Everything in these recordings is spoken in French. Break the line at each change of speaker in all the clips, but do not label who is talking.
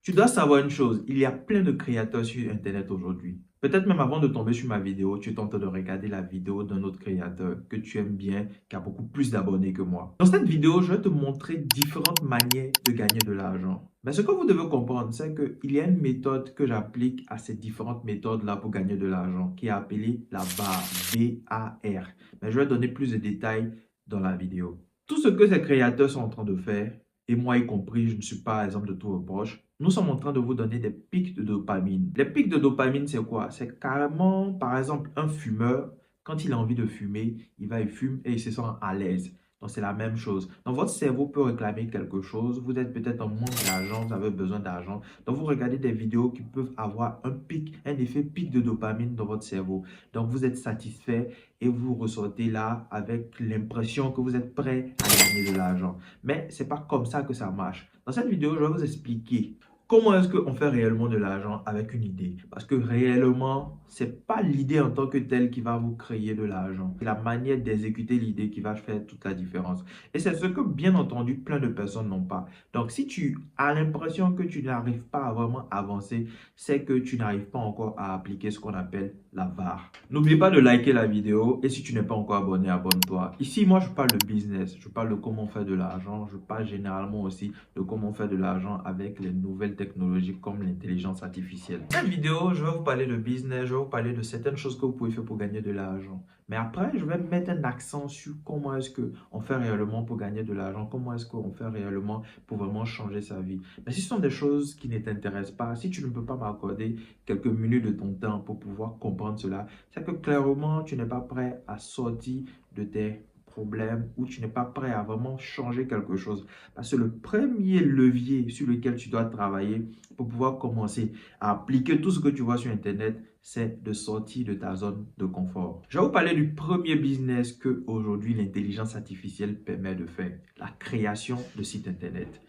Tu dois savoir une chose, il y a plein de créateurs sur Internet aujourd'hui. Peut-être même avant de tomber sur ma vidéo, tu tentes de regarder la vidéo d'un autre créateur que tu aimes bien, qui a beaucoup plus d'abonnés que moi. Dans cette vidéo, je vais te montrer différentes manières de gagner de l'argent. Mais ce que vous devez comprendre, c'est qu'il y a une méthode que j'applique à ces différentes méthodes-là pour gagner de l'argent, qui est appelée la VAR, V-A-R. Mais je vais donner plus de détails dans la vidéo. Tout ce que ces créateurs sont en train de faire, et moi y compris, je ne suis pas exemple de tout reproche, nous sommes en train de vous donner des pics de dopamine. Les pics de dopamine, c'est quoi? C'est carrément, par exemple, un fumeur, quand il a envie de fumer, il va y fumer et il se sent à l'aise. Donc, c'est la même chose. Donc, votre cerveau peut réclamer quelque chose. Vous êtes peut-être en manque d'argent, vous avez besoin d'argent. Donc, vous regardez des vidéos qui peuvent avoir un pic, un effet pic de dopamine dans votre cerveau. Donc, vous êtes satisfait et vous ressortez là avec l'impression que vous êtes prêt à gagner de l'argent. Mais ce n'est pas comme ça que ça marche. Dans cette vidéo, je vais vous expliquer comment est-ce qu'on fait réellement de l'argent avec une idée. Parce que réellement, ce n'est pas l'idée en tant que telle qui va vous créer de l'argent. C'est la manière d'exécuter l'idée qui va faire toute la différence. Et c'est ce que, bien entendu, plein de personnes n'ont pas. Donc, si tu as l'impression que tu n'arrives pas à vraiment avancer, c'est que tu n'arrives pas encore à appliquer ce qu'on appelle la VAR. N'oublie pas de liker la vidéo et si tu n'es pas encore abonné, abonne-toi. Ici, moi, je parle de business, je parle de comment faire de l'argent, je parle généralement aussi de comment faire de l'argent avec les nouvelles technologies comme l'intelligence artificielle. Dans cette vidéo, je vais vous parler de business, je vais vous parler de certaines choses que vous pouvez faire pour gagner de l'argent. Mais après, je vais mettre un accent sur comment est-ce qu'on fait réellement pour gagner de l'argent, comment est-ce qu'on fait réellement pour vraiment changer sa vie. Mais si ce sont des choses qui ne t'intéressent pas, si tu ne peux pas m'accorder quelques minutes de ton temps pour pouvoir comprendre cela, c'est que clairement, tu n'es pas prêt à sortir de tes problèmes ou tu n'es pas prêt à vraiment changer quelque chose. Parce que le premier levier sur lequel tu dois travailler pour pouvoir commencer à appliquer tout ce que tu vois sur Internet, c'est de sortir de ta zone de confort. Je vais vous parler du premier business que aujourd'hui l'intelligence artificielle permet de faire, la création de sites Internet.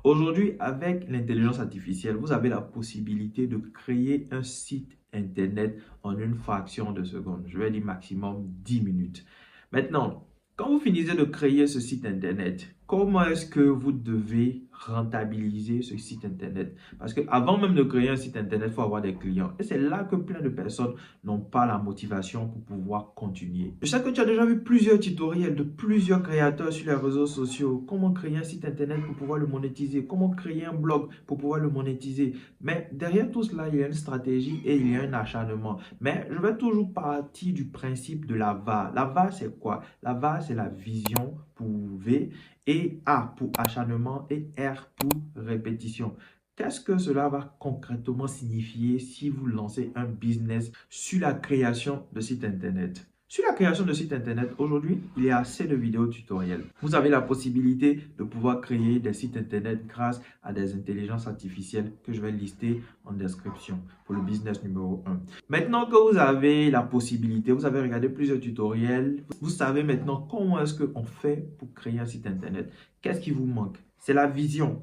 Aujourd'hui, avec l'intelligence artificielle, vous avez la possibilité de créer un site Internet en une fraction de seconde. Je vais dire maximum 10 minutes. Maintenant, quand vous finissez de créer ce site Internet, comment est-ce que vous devez rentabiliser ce site Internet? Parce qu'avant même de créer un site Internet, il faut avoir des clients. Et c'est là que plein de personnes n'ont pas la motivation pour pouvoir continuer. Je sais que tu as déjà vu plusieurs tutoriels de plusieurs créateurs sur les réseaux sociaux. Comment créer un site Internet pour pouvoir le monétiser? Comment créer un blog pour pouvoir le monétiser? Mais derrière tout cela, il y a une stratégie et il y a un acharnement. Mais je vais toujours partir du principe de la VAR. La VAR, c'est quoi? La VAR, c'est la vision pour V, et A pour acharnement et R pour répétition. Qu'est-ce que cela va concrètement signifier si vous lancez un business sur la création de sites Internet? Sur la création de sites Internet, aujourd'hui, il y a assez de vidéos tutoriels. Vous avez la possibilité de pouvoir créer des sites Internet grâce à des intelligences artificielles que je vais lister en description pour le business numéro 1. Maintenant que vous avez la possibilité, vous avez regardé plusieurs tutoriels, vous savez maintenant comment est-ce qu'on fait pour créer un site Internet. Qu'est-ce qui vous manque? C'est la vision.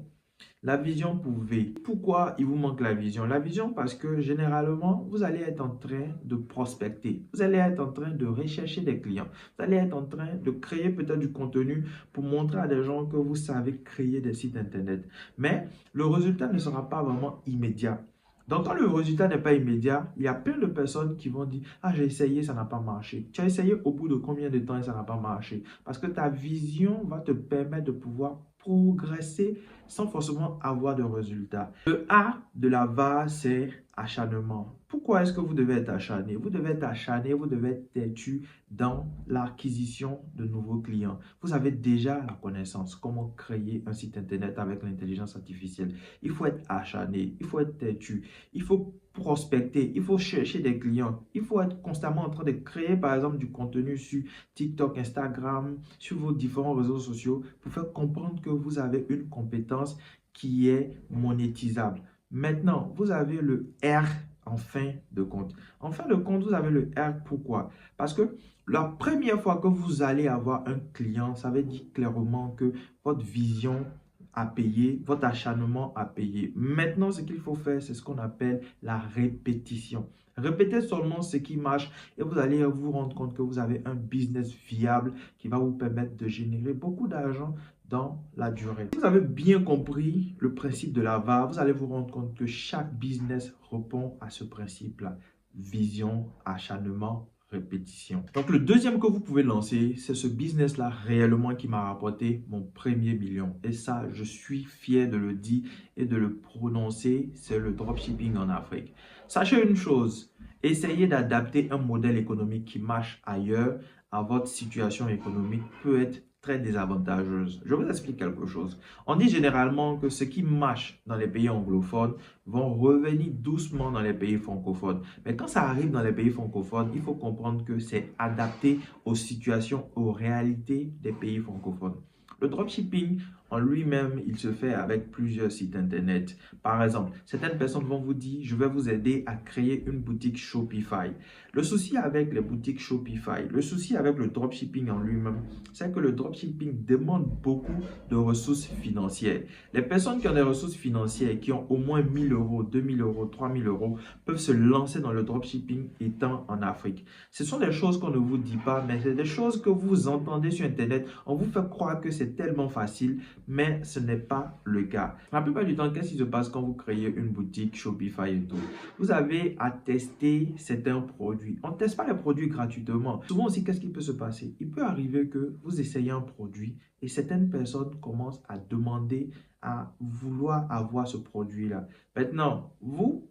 La vision pour V. Pourquoi il vous manque la vision? La vision parce que généralement, vous allez être en train de prospecter. Vous allez être en train de rechercher des clients. Vous allez être en train de créer peut-être du contenu pour montrer à des gens que vous savez créer des sites Internet. Mais le résultat ne sera pas vraiment immédiat. Donc, quand le résultat n'est pas immédiat, il y a plein de personnes qui vont dire: ah, j'ai essayé, ça n'a pas marché. Tu as essayé au bout de combien de temps et ça n'a pas marché? Parce que ta vision va te permettre de pouvoir progresser sans forcément avoir de résultats. Le A de la VAR, c'est acharnement. Pourquoi est-ce que vous devez être acharné? Vous devez être acharné, vous devez être têtu dans l'acquisition de nouveaux clients. Vous avez déjà la connaissance, comment créer un site Internet avec l'intelligence artificielle. Il faut être acharné, il faut être têtu, il faut prospecter, il faut chercher des clients, il faut être constamment en train de créer par exemple du contenu sur TikTok, Instagram, sur vos différents réseaux sociaux pour faire comprendre que vous avez une compétence qui est monétisable. Maintenant, vous avez le R en fin de compte. En fin de compte, vous avez le R. Pourquoi? Parce que la première fois que vous allez avoir un client, ça veut dire clairement que votre vision a payé, votre acharnement a payé. Maintenant, ce qu'il faut faire, c'est ce qu'on appelle la répétition. Répétez seulement ce qui marche et vous allez vous rendre compte que vous avez un business viable qui va vous permettre de générer beaucoup d'argent dans la durée. Si vous avez bien compris le principe de la VAR, vous allez vous rendre compte que chaque business répond à ce principe-là. Vision, acharnement, répétition. Donc, le deuxième que vous pouvez lancer, c'est ce business-là réellement qui m'a rapporté mon premier million. Et ça, je suis fier de le dire et de le prononcer, c'est le dropshipping en Afrique. Sachez une chose, essayez d'adapter un modèle économique qui marche ailleurs à votre situation économique peut être très désavantageuse. Je vous explique quelque chose. On dit généralement que ce qui marche dans les pays anglophones vont revenir doucement dans les pays francophones. Mais quand ça arrive dans les pays francophones, il faut comprendre que c'est adapté aux situations, aux réalités des pays francophones. Le dropshipping en lui-même, il se fait avec plusieurs sites internet. Par exemple, certaines personnes vont vous dire, je vais vous aider à créer une boutique Shopify. Le souci avec les boutiques Shopify, le souci avec le dropshipping en lui-même, c'est que le dropshipping demande beaucoup de ressources financières. Les personnes qui ont des ressources financières, qui ont au moins 1000 euros, 2000 euros, 3000 euros, peuvent se lancer dans le dropshipping étant en Afrique. Ce sont des choses qu'on ne vous dit pas, mais c'est des choses que vous entendez sur Internet. On vous fait croire que c'est tellement facile, mais ce n'est pas le cas. La plupart du temps, qu'est-ce qui se passe quand vous créez une boutique Shopify et tout? Vous avez à tester certains produits. On ne teste pas les produits gratuitement. Souvent aussi, qu'est-ce qui peut se passer? Il peut arriver que vous essayez un produit et certaines personnes commencent à demander, à vouloir avoir ce produit-là. Maintenant, vous,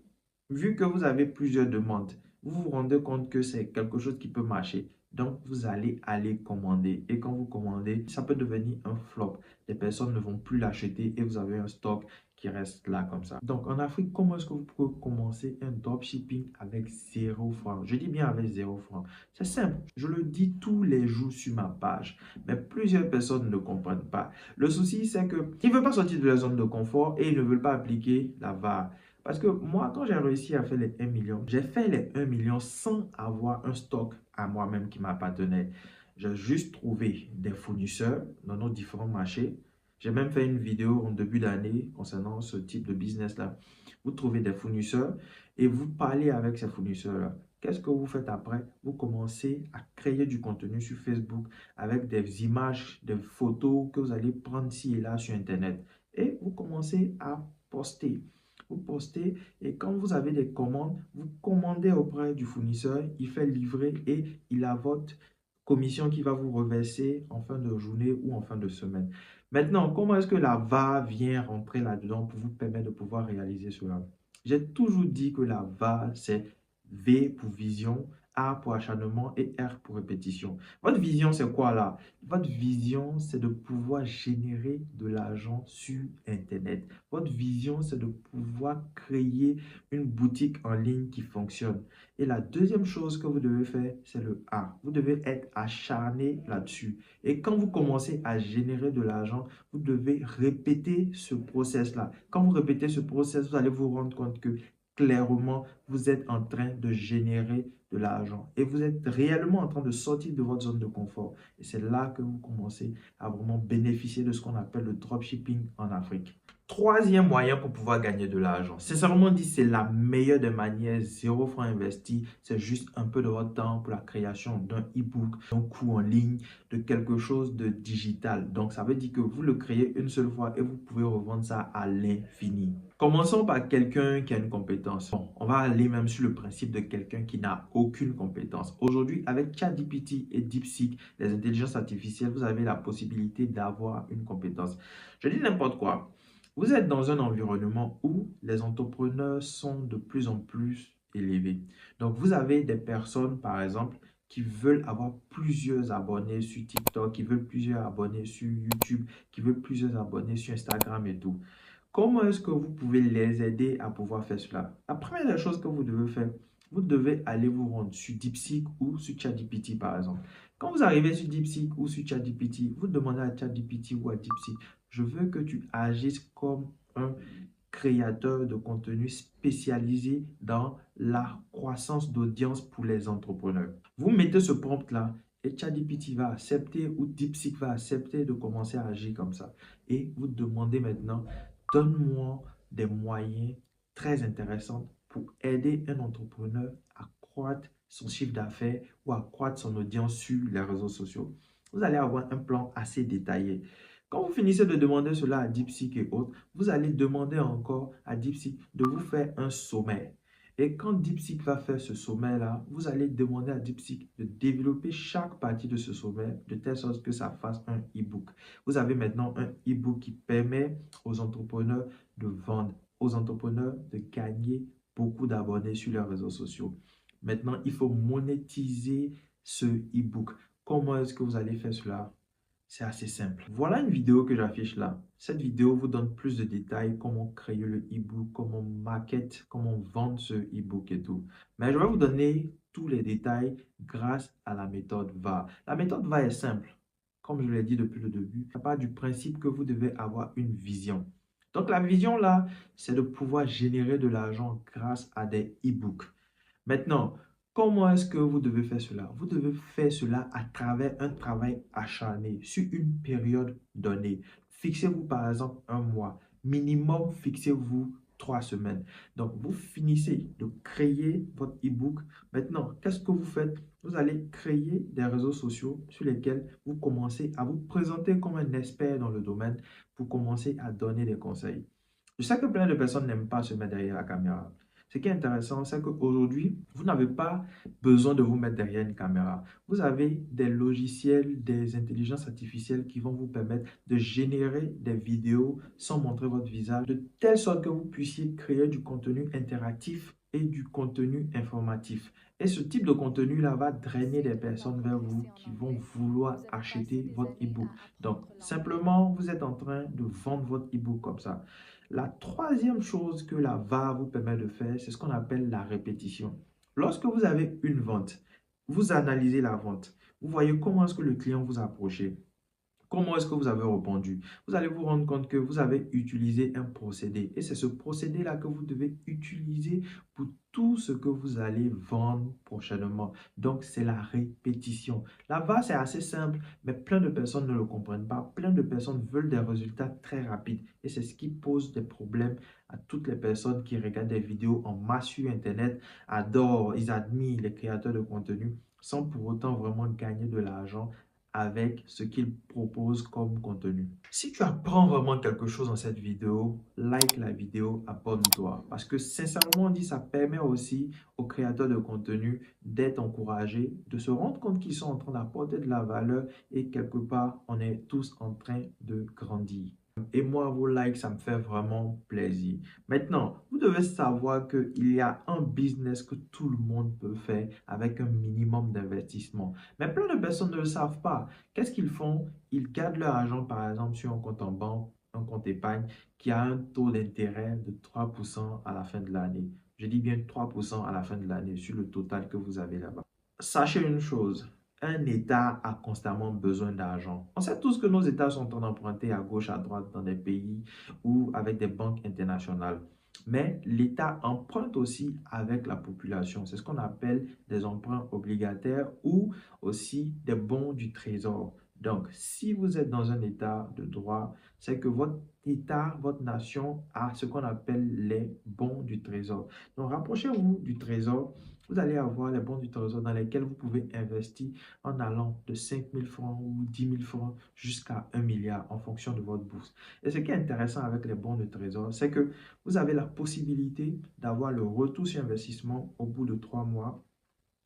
vu que vous avez plusieurs demandes, vous vous rendez compte que c'est quelque chose qui peut marcher. Donc, vous allez aller commander. Et quand vous commandez, ça peut devenir un flop. Les personnes ne vont plus l'acheter et vous avez un stock qui reste là comme ça. Donc, en Afrique, comment est-ce que vous pouvez commencer un dropshipping avec 0 francs? Je dis bien avec 0 francs. C'est simple. Je le dis tous les jours sur ma page. Mais plusieurs personnes ne comprennent pas. Le souci, c'est qu'ils ne veulent pas sortir de la zone de confort et ils ne veulent pas appliquer la VAR. Parce que moi, quand j'ai réussi à faire les 1 million, j'ai fait les 1 million sans avoir un stock à moi-même qui m'appartenait. J'ai juste trouvé des fournisseurs dans nos différents marchés. J'ai même fait une vidéo en début d'année concernant ce type de business-là. Vous trouvez des fournisseurs et vous parlez avec ces fournisseurs-là. Qu'est-ce que vous faites après? Vous commencez à créer du contenu sur Facebook avec des images, des photos que vous allez prendre ci et là sur Internet. Et vous commencez à poster. Vous postez et quand vous avez des commandes, vous commandez auprès du fournisseur, il fait livrer et il a votre commission qui va vous reverser en fin de journée ou en fin de semaine. Maintenant, comment est-ce que la VAR vient rentrer là-dedans pour vous permettre de pouvoir réaliser cela? J'ai toujours dit que la VAR, c'est V pour vision, A pour acharnement et R pour répétition. Votre vision, c'est quoi là? Votre vision, c'est de pouvoir générer de l'argent sur Internet. Votre vision, c'est de pouvoir créer une boutique en ligne qui fonctionne. Et la deuxième chose que vous devez faire, c'est le A. Vous devez être acharné là-dessus. Et quand vous commencez à générer de l'argent, vous devez répéter ce process-là. Quand vous répétez ce process, vous allez vous rendre compte que clairement, vous êtes en train de générer de l'argent et vous êtes réellement en train de sortir de votre zone de confort. Et c'est là que vous commencez à vraiment bénéficier de ce qu'on appelle le dropshipping en Afrique. Troisième moyen pour pouvoir gagner de l'argent. Sincèrement dit, c'est la meilleure des manières. 0 francs investi, c'est juste un peu de votre temps pour la création d'un e-book, d'un cours en ligne, de quelque chose de digital. Donc, ça veut dire que vous le créez une seule fois et vous pouvez revendre ça à l'infini. Commençons par quelqu'un qui a une compétence. Bon, on va aller même sur le principe de quelqu'un qui n'a aucune compétence. Aujourd'hui, avec ChatGPT et DeepSeek, les intelligences artificielles, vous avez la possibilité d'avoir une compétence. Je dis n'importe quoi. Vous êtes dans un environnement où les entrepreneurs sont de plus en plus élevés. Donc, vous avez des personnes, par exemple, qui veulent avoir plusieurs abonnés sur TikTok, qui veulent plusieurs abonnés sur YouTube, qui veulent plusieurs abonnés sur Instagram et tout. Comment est-ce que vous pouvez les aider à pouvoir faire cela? La première des choses que vous devez faire, vous devez aller vous rendre sur DeepSeek ou sur ChatGPT, par exemple. Quand vous arrivez sur DeepSeek ou sur ChatGPT, vous demandez à ChatGPT ou à DeepSeek, je veux que tu agisses comme un créateur de contenu spécialisé dans la croissance d'audience pour les entrepreneurs. Vous mettez ce prompt-là et ChatGPT va accepter ou DeepSeek va accepter de commencer à agir comme ça. Et vous demandez maintenant, donne-moi des moyens très intéressants pour aider un entrepreneur à croître son chiffre d'affaires ou à croître son audience sur les réseaux sociaux. Vous allez avoir un plan assez détaillé. Quand vous finissez de demander cela à DeepSeek et autres, vous allez demander encore à DeepSeek de vous faire un sommaire. Et quand DeepSeek va faire ce sommaire-là, vous allez demander à DeepSeek de développer chaque partie de ce sommaire de telle sorte que ça fasse un e-book. Vous avez maintenant un e-book qui permet aux entrepreneurs de vendre, aux entrepreneurs de gagner beaucoup d'abonnés sur leurs réseaux sociaux. Maintenant, il faut monétiser ce e-book. Comment est-ce que vous allez faire cela? C'est assez simple. Voilà une vidéo que j'affiche là. Cette vidéo vous donne plus de détails, comment créer le e-book, comment market, comment vendre ce e-book et tout. Mais je vais vous donner tous les détails grâce à la méthode VA. La méthode VA est simple. Comme je l'ai dit depuis le début, ça part du principe que vous devez avoir une vision. Donc la vision là, c'est de pouvoir générer de l'argent grâce à des e-books. Maintenant, comment est-ce que vous devez faire cela? Vous devez faire cela à travers un travail acharné sur une période donnée. Fixez-vous par exemple un mois. Minimum, fixez-vous 3 semaines. Donc, vous finissez de créer votre e-book. Maintenant, qu'est-ce que vous faites? Vous allez créer des réseaux sociaux sur lesquels vous commencez à vous présenter comme un expert dans le domaine pour commencer à donner des conseils. Je sais que plein de personnes n'aiment pas se mettre derrière la caméra. Ce qui est intéressant, c'est qu'aujourd'hui, vous n'avez pas besoin de vous mettre derrière une caméra. Vous avez des logiciels, des intelligences artificielles qui vont vous permettre de générer des vidéos sans montrer votre visage, de telle sorte que vous puissiez créer du contenu interactif et du contenu informatif. Et ce type de contenu-là va drainer des personnes vers vous qui vont vouloir acheter votre e-book. Donc, simplement, vous êtes en train de vendre votre e-book comme ça. La troisième chose que la VA vous permet de faire, c'est ce qu'on appelle la répétition. Lorsque vous avez une vente, vous analysez la vente. Vous voyez comment est-ce que le client vous a approché. Comment est-ce que vous avez répondu? Vous allez vous rendre compte que vous avez utilisé un procédé. Et c'est ce procédé-là que vous devez utiliser pour tout ce que vous allez vendre prochainement. Donc, c'est la répétition. Là-bas, c'est assez simple, mais plein de personnes ne le comprennent pas. Plein de personnes veulent des résultats très rapides. Et c'est ce qui pose des problèmes à toutes les personnes qui regardent des vidéos en masse sur Internet, adorent, ils admirent les créateurs de contenu sans pour autant vraiment gagner de l'argent avec ce qu'il propose comme contenu. Si tu apprends vraiment quelque chose dans cette vidéo, like la vidéo, abonne-toi. Parce que sincèrement dit, ça permet aussi aux créateurs de contenu d'être encouragés, de se rendre compte qu'ils sont en train d'apporter de la valeur et quelque part, on est tous en train de grandir. Et moi, vos likes, ça me fait vraiment plaisir. Maintenant, vous devez savoir qu'il y a un business que tout le monde peut faire avec un minimum d'investissement. Mais plein de personnes ne le savent pas. Qu'est-ce qu'ils font? Ils gardent leur argent, par exemple, sur un compte en banque, un compte épargne, qui a un taux d'intérêt de 3% à la fin de l'année. Je dis bien 3% à la fin de l'année sur le total que vous avez là-bas. Sachez une chose, un État a constamment besoin d'argent. On sait tous que nos États sont en train d'emprunter à gauche, à droite dans des pays ou avec des banques internationales. Mais l'État emprunte aussi avec la population. C'est ce qu'on appelle des emprunts obligataires ou aussi des bons du trésor. Donc, si vous êtes dans un État de droit, c'est que votre État, votre nation a ce qu'on appelle les bons du trésor. Donc, rapprochez-vous du trésor. Vous allez avoir les bons du trésor dans lesquels vous pouvez investir en allant de 5 000 francs ou 10 000 francs jusqu'à 1 milliard en fonction de votre bourse. Et ce qui est intéressant avec les bons de trésor, c'est que vous avez la possibilité d'avoir le retour sur investissement au bout de 3 mois,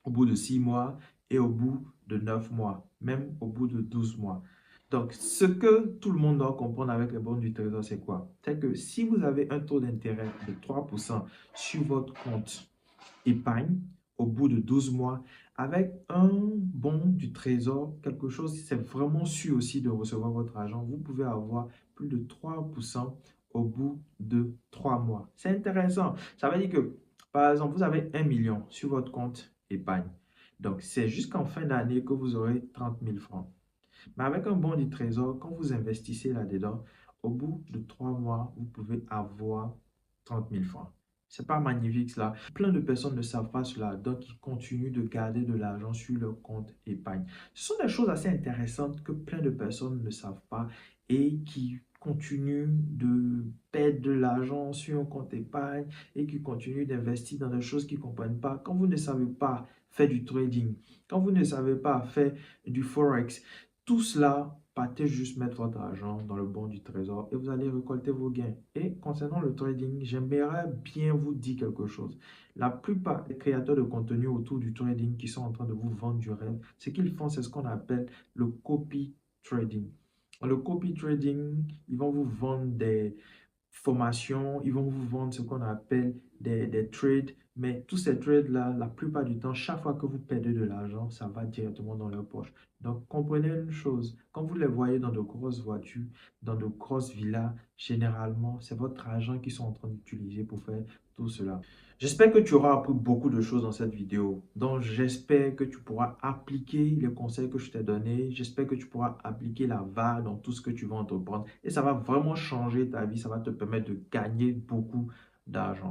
au bout de 6 mois et au bout de 9 mois, même au bout de 12 mois. Donc, ce que tout le monde doit comprendre avec les bons du trésor, c'est quoi? C'est que si vous avez un taux d'intérêt de 3% sur votre compte épargne au bout de 12 mois avec un bon du trésor, quelque chose, c'est vraiment sûr aussi de recevoir votre argent. Vous pouvez avoir plus de 3% au bout de 3 mois. C'est intéressant. Ça veut dire que, par exemple, vous avez 1 million sur votre compte épargne. Donc, c'est jusqu'en fin d'année que vous aurez 30 000 francs. Mais avec un bon du trésor, quand vous investissez là-dedans, au bout de 3 mois, vous pouvez avoir 30 000 francs. C'est pas magnifique cela. Plein de personnes ne savent pas cela, donc ils continuent de garder de l'argent sur leur compte épargne. Ce sont des choses assez intéressantes que plein de personnes ne savent pas et qui continuent de perdre de l'argent sur un compte épargne et qui continuent d'investir dans des choses qu'ils ne comprennent pas. Quand vous ne savez pas faire du trading, quand vous ne savez pas faire du forex, tout cela partez juste mettre votre argent dans le bon du trésor et vous allez récolter vos gains. Et concernant le trading, j'aimerais bien vous dire quelque chose. La plupart des créateurs de contenu autour du trading qui sont en train de vous vendre du rêve, ce qu'ils font, c'est ce qu'on appelle le copy trading. Le copy trading, ils vont vous vendre des formations, ils vont vous vendre ce qu'on appelle des trades, mais tous ces trades-là, la plupart du temps, chaque fois que vous perdez de l'argent, ça va directement dans leur poche. Donc, comprenez une chose, quand vous les voyez dans de grosses voitures, dans de grosses villas, généralement, c'est votre argent qu'ils sont en train d'utiliser pour faire tout cela. J'espère que tu auras appris beaucoup de choses dans cette vidéo. Donc, j'espère que tu pourras appliquer les conseils que je t'ai donnés. J'espère que tu pourras appliquer la VAR dans tout ce que tu vas entreprendre. Et ça va vraiment changer ta vie. Ça va te permettre de gagner beaucoup d'argent.